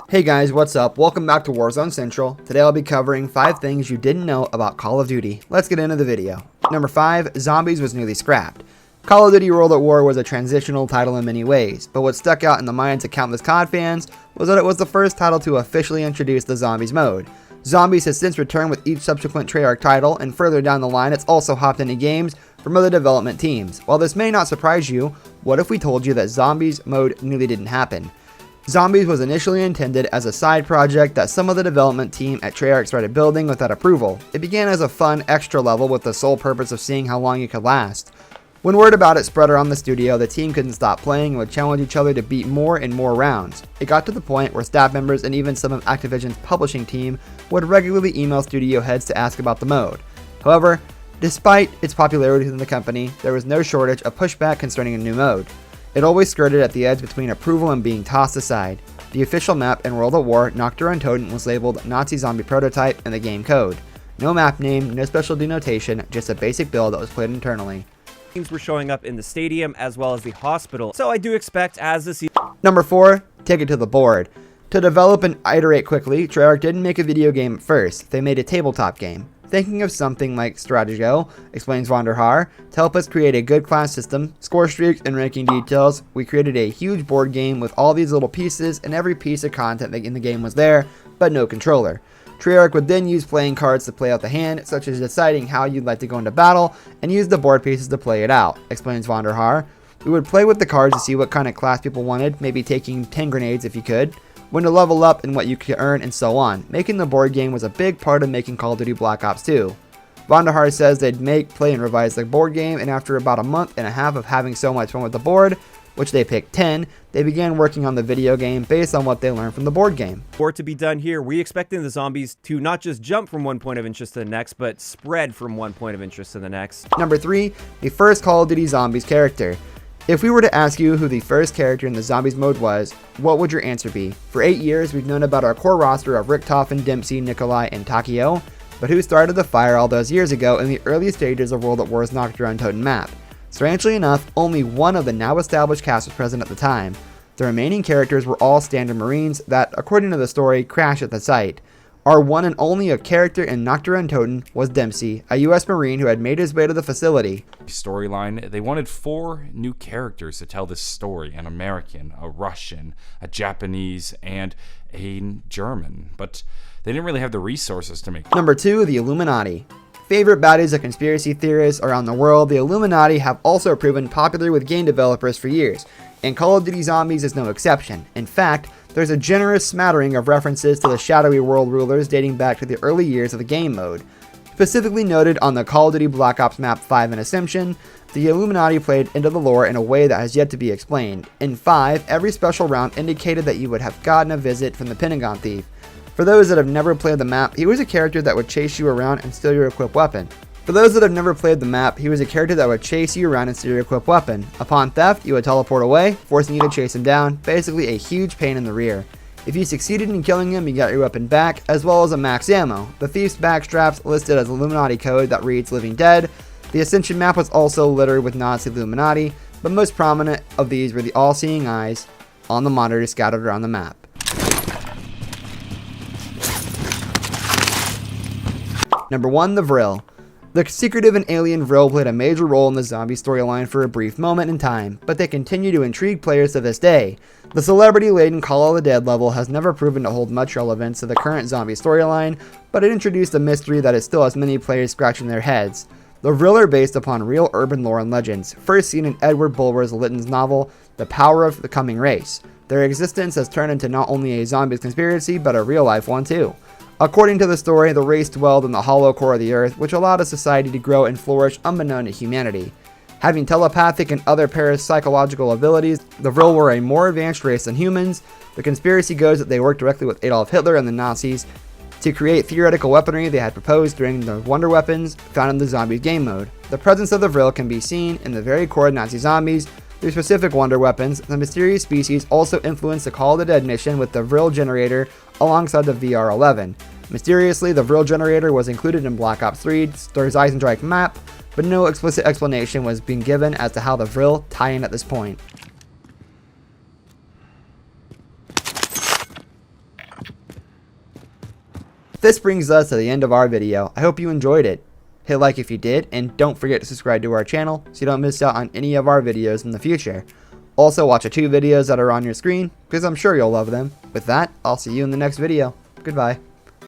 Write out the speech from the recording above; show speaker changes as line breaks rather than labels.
Hey guys, what's up? Welcome back to Warzone Central. Today I'll be covering 5 things you didn't know about Call of Duty. Let's get into the video. Number 5, Zombies was nearly scrapped. Call of Duty World at War was a transitional title in many ways, but what stuck out in the minds of countless COD fans was that it was the first title to officially introduce the Zombies mode. Zombies has since returned with each subsequent Treyarch title, and further down the line it's also hopped into games from other development teams. While this may not surprise you, what if we told you that Zombies mode nearly didn't happen? Zombies was initially intended as a side project that some of the development team at Treyarch started building without approval. It began as a fun extra level with the sole purpose of seeing how long it could last. When word about it spread around the studio, the team couldn't stop playing and would challenge each other to beat more and more rounds. It got to the point where staff members and even some of Activision's publishing team would regularly email studio heads to ask about the mode. However, despite its popularity within the company, there was no shortage of pushback concerning a new mode. It always skirted at the edge between approval and being tossed aside. The official map in World at War, Nocturne Untoten, was labeled Nazi Zombie Prototype in the game code. No map name, no special denotation, just a basic build that was played internally.
Teams were showing up in the stadium as well as the hospital, so I do expect as the season.
Number 4, take it to the board. To develop and iterate quickly, Treyarch didn't make a video game at first, they made a tabletop game. Thinking of something like Stratego, explains Vonderhaar, to help us create a good class system, score streaks, and ranking details, we created a huge board game with all these little pieces, and every piece of content in the game was there, but no controller. Treyarch would then use playing cards to play out the hand, such as deciding how you'd like to go into battle, and use the board pieces to play it out, explains Vonderhaar. We would play with the cards to see what kind of class people wanted, maybe taking 10 grenades if you could, when to level up and what you could earn, and so on. Making the board game was a big part of making Call of Duty Black Ops 2. Vonderhaar says they'd make, play, and revise the board game, and after about a month and a half of having so much fun with the board, which they picked 10, they began working on the video game based on what they learned from the board game.
For it to be done here, we expecting the zombies to not just jump from one point of interest to the next, but spread from one point of interest to the next.
Number 3, the first Call of Duty Zombies character. If we were to ask you who the first character in the Zombies mode was, what would your answer be? For 8 years, we've known about our core roster of Richtofen, Dempsey, Nikolai, and Takio, but who started the fire all those years ago in the early stages of World at War's Nocturne Untoten map? Strangely enough, only one of the now established cast was present at the time. The remaining characters were all standard Marines that, according to the story, crashed at the site. Our one and only character in Nocturne Untoten was Dempsey, a US Marine who had made his way to the facility.
Storyline, they wanted 4 new characters to tell this story: an American, a Russian, a Japanese, and a German, but they didn't really have the resources to make.
Number 2, the Illuminati. Favorite baddies of conspiracy theorists around the world, the Illuminati have also proven popular with game developers for years, and Call of Duty Zombies is no exception. In fact, there's a generous smattering of references to the shadowy world rulers dating back to the early years of the game mode. Specifically noted on the Call of Duty Black Ops map 5 in Ascension, the Illuminati played into the lore in a way that has yet to be explained. In 5, every special round indicated that you would have gotten a visit from the Pentagon Thief. For those that have never played the map, he was a character that would chase you around and steal your equipped weapon. Upon theft, you would teleport away, forcing you to chase him down, basically a huge pain in the rear. If you succeeded in killing him, you got your weapon back, as well as a max ammo. The thief's backstraps listed as Illuminati code that reads Living Dead. The Ascension map was also littered with nods to Illuminati, but most prominent of these were the all-seeing eyes on the monitor scattered around the map. Number 1, the Vril. The secretive and alien Vril played a major role in the zombie storyline for a brief moment in time, but they continue to intrigue players to this day. The celebrity-laden Call of the Dead level has never proven to hold much relevance to the current zombie storyline, but it introduced a mystery that is still has many players scratching their heads. The Vril are based upon real urban lore and legends, first seen in Edward Bulwer's Lytton's novel, The Power of the Coming Race. Their existence has turned into not only a zombies conspiracy, but a real-life one too. According to the story, the race dwelled in the hollow core of the earth, which allowed a society to grow and flourish unbeknown to humanity. Having telepathic and other parapsychological abilities, the Vril were a more advanced race than humans. The conspiracy goes that they worked directly with Adolf Hitler and the Nazis to create theoretical weaponry they had proposed during the wonder weapons found in the Zombies game mode. The presence of the Vril can be seen in the very core of Nazi zombies through specific wonder weapons. The mysterious species also influenced the Call of the Dead mission with the Vril generator alongside the VR-11. Mysteriously, the Vril generator was included in Black Ops 3's Eisendrache map, but no explicit explanation was being given as to how the Vril tie in at this point. This brings us to the end of our video. I hope you enjoyed it. Hit like if you did, and don't forget to subscribe to our channel so you don't miss out on any of our videos in the future. Also, watch the 2 videos that are on your screen, because I'm sure you'll love them. With that, I'll see you in the next video. Goodbye.